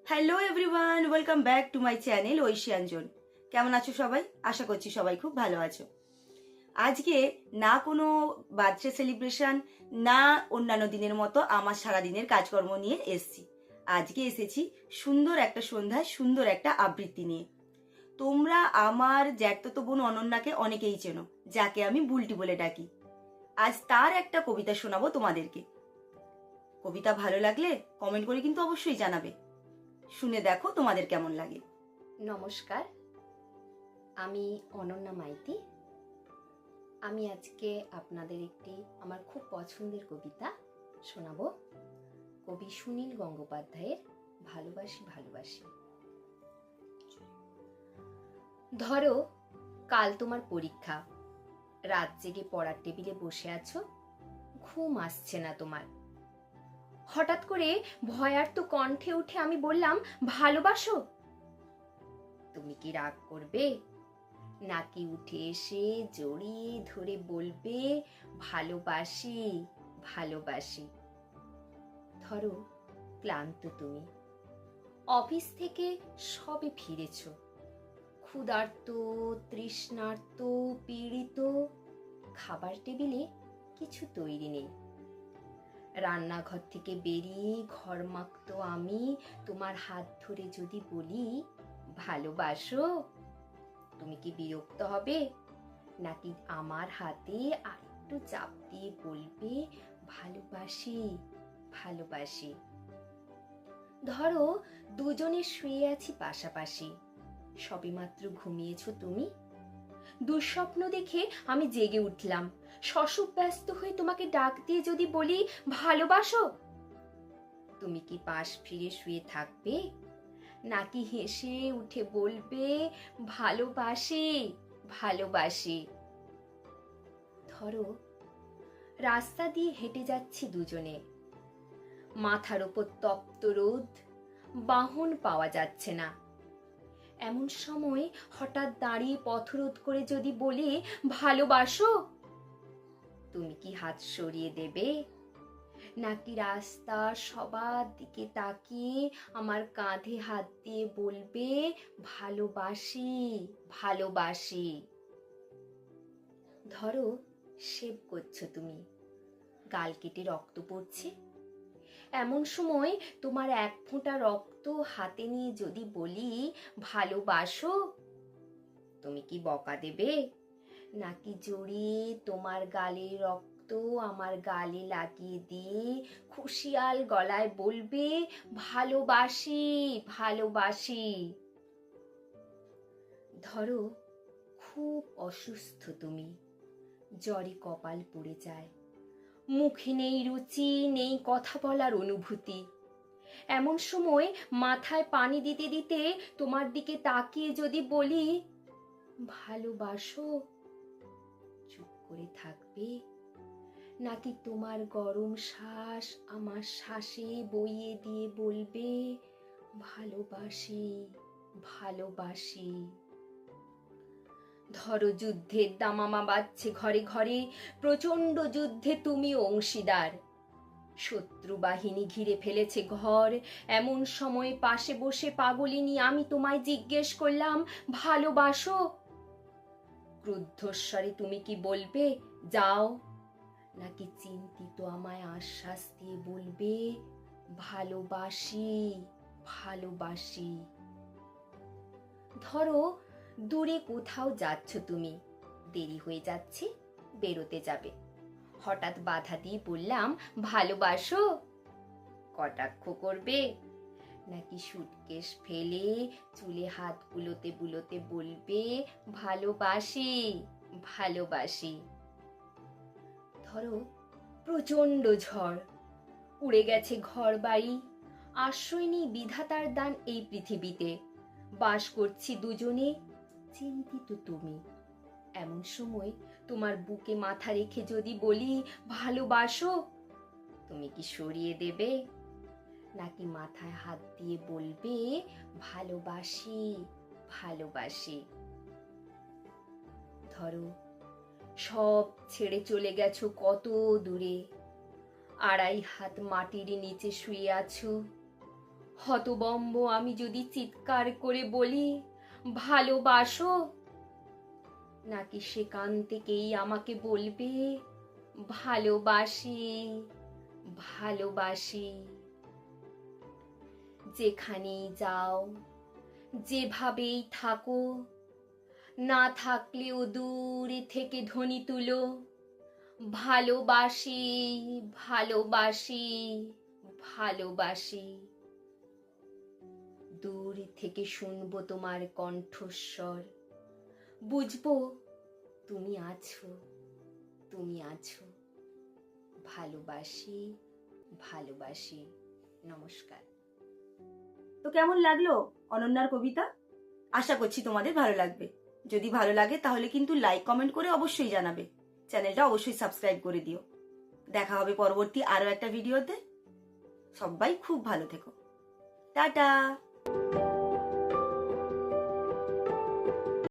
Hello everyone, welcome back to my channel Oishiyanjan. কেমন আছো সবাই? আশা করছি সবাই খুব ভালো আছো। আজকে না কোনো বার্থডে সেলিব্রেশন, না অন্যান্য দিনের মতো আমার সারাদিনের কাজকর্ম নিয়ে এসেছি। আজকে এসেছি সুন্দর একটা সন্ধ্যায় সুন্দর একটা আবৃত্তি নিয়ে। তোমরা আমার জ্যাঠতো বোন অনন্যাকে অনেকেই চেনো, যাকে আমি বুলটি বলে ডাকি। আজ তার একটা কবিতা শোনাবো তোমাদেরকে। কবিতা ভালো লাগলে কমেন্ট করে কিন্তু অবশ্যই জানাবে। শুনে দেখো তোমাদের কেমন লাগে। নমস্কার, আমি অনন্যা মাইতি। আমি আজকে আপনাদের একটি আমার খুব পছন্দের কবিতা শোনাবো। কবি সুনীল গঙ্গোপাধ্যায়ের ভালোবাসি ভালোবাসি। ধরো, কাল তোমার পরীক্ষা, রাত জেগে পড়ার টেবিলে বসে আছো, ঘুম আসছে না তোমার। হঠাৎ করে ভয়ার্ত কণ্ঠে উঠে আমি বললাম, ভালোবাসো? তুমি কি রাগ করবে, নাকি উঠে এসে জড়িয়ে ধরে বলবে, ভালোবাসি ভালোবাসি? ধরো, ক্লান্ত তুমি, অফিস থেকে সবে ফিরেছ, ক্ষুধার্ত, তৃষ্ণার্ত, পীড়িত। খাবার টেবিলে কিছু তৈরি নেই। রান্নাঘর থেকে বেরিয়ে ঘরমাক্ত আমি তোমার হাত ধরে যদি বলি, ভালোবাসো? তুমি কি বিরক্ত হবে, নাকি আমার হাতে আরেকটু চাপ দিয়ে বলবে, ভালোবাসি ভালোবাসি? ধরো, দুজনে শুয়ে আছি পাশাপাশি, সবেমাত্র ঘুমিয়েছো তুমি। দুঃস্বপ্ন দেখে আমি জেগে উঠলাম, শশব্যস্ত ব্যস্ত হয়ে তোমাকে ডাক দিয়ে যদি বলি, ভালোবাসো? তুমি কি পাশ ফিরে শুয়ে থাকবে, নাকি হেসে উঠে বলবে, ভালোবাসি ভালোবাসি? ধরো, রাস্তা দিয়ে হেঁটে যাচ্ছি দুজনে, মাথার ওপর তপ্ত রোদ, বাহন পাওয়া যাচ্ছে না। এমন সময় হঠাৎ দাঁড়িয়ে পথরোধ করে যদি বলি, ভালোবাসো? তুমি কি হাত সরিয়ে দেবে, নাকি রাস্তা সবার দিকে তাকিয়ে আমার কাঁধে হাত দিয়ে বলবে, ভালোবাসি ভালোবাসি? ধরো, শেভ করছো তুমি, গাল কেটে রক্ত পড়ছে। এমন সময় তোমার এক ফোঁটা রক্ত হাতে নিয়ে যদি বলি, ভালোবাসো? তুমি কি বকা দেবে, নাকি জড়িয়ে তোমার গালে রক্ত আমার গালে লাগিয়ে দিয়ে খুশিয়াল গলায় বলবে, ভালোবাসি ভালোবাসি? ধরো, খুব অসুস্থ তুমি, জ্বরে কপাল পুড়ে যায়, মুখে নেই রুচি, নেই কথা বলার অনুভূতি। এমন সময় মাথায় পানি দিতে দিতে তোমার দিকে তাকিয়ে যদি বলি, ভালোবাসো? চুপ করে থাকবে, নাকি তোমার গরম শ্বাস আমার শ্বাসে বইয়ে দিয়ে বলবে, ভালোবাসি ভালোবাসি? ধরো, যুদ্ধের দামামা বাজছে ঘরে ঘরে, প্রচন্ড যুদ্ধে তুমি অংশীদার, শত্রু বাহিনী ঘিরে ফেলেছে ঘর। এমন সময় পাশে বসে পাগলিনী আমি তোমায় জিজ্ঞেস করলাম, ভালোবাসো? ক্রুদ্ধস্বরে তুমি কি বলবে, যাও? নাকি চিন্তিত আমায় আশ্বাস দিয়ে বলবে, ভালোবাসি ভালোবাসি? ধরো, দূরে কোথাও যাচ্ছ তুমি, দেরি হয়ে যাচ্ছে, বেরোতে যাবে। হঠাৎ বাধা দিয়ে বললাম, ভালোবাসো? কটাক্ষ করবে, নাকি সুটকেস ফেলে চুলে হাত বুলোতে বুলোতে বলবে, ভালোবাসি ভালোবাসি? ধরো, প্রচন্ড ঝড়, উড়ে গেছে ঘর বাড়ি, আশ্রয় নেই বিধাতার দান এই পৃথিবীতে, বাস করছি দুজনে, চিন্তিত তুমি। এমন সময় তোমার বুকে মাথা রেখে যদি বলি, ভালোবাসো? তুমি কি সরিয়ে দেবে, নাকি মাথায় হাত দিয়ে বলবে, ভালোবাসি ভালোবাসি? ধরো, সব ছেড়ে চলে গেছো কত দূরে, 2.5 হাত মাটির নিচে শুয়ে আছো, হতবম্ব আমি যদি চিৎকার করে বলি ভালোবাসো, নাকি সেখান থেকেই আমাকে বলবে ভালোবাসি, ভালোবাসি। যেখানেই যাও, যেভাবেই থাকো, না থাকলেও দূরে থেকে ধ্বনি তুলো, ভালোবাসি, ভালোবাসি, ভালোবাসি। দূর থেকে শুনবো তোমার কণ্ঠস্বর, বুঝবো তুমি আছো, তুমি আছো। ভালোবাসি, ভালোবাসি। নমস্কার। তো কেমন লাগলো অনন্যার কবিতা? আশা করছি তোমাদের ভালো লাগবে। যদি ভালো লাগে তাহলে কিন্তু লাইক কমেন্ট করে অবশ্যই জানাবে। চ্যানেলটা অবশ্যই সাবস্ক্রাইব করে দিও। দেখা হবে পরবর্তী আরো একটা ভিডিওতে। সবাই খুব ভালো থেকো। টাটা।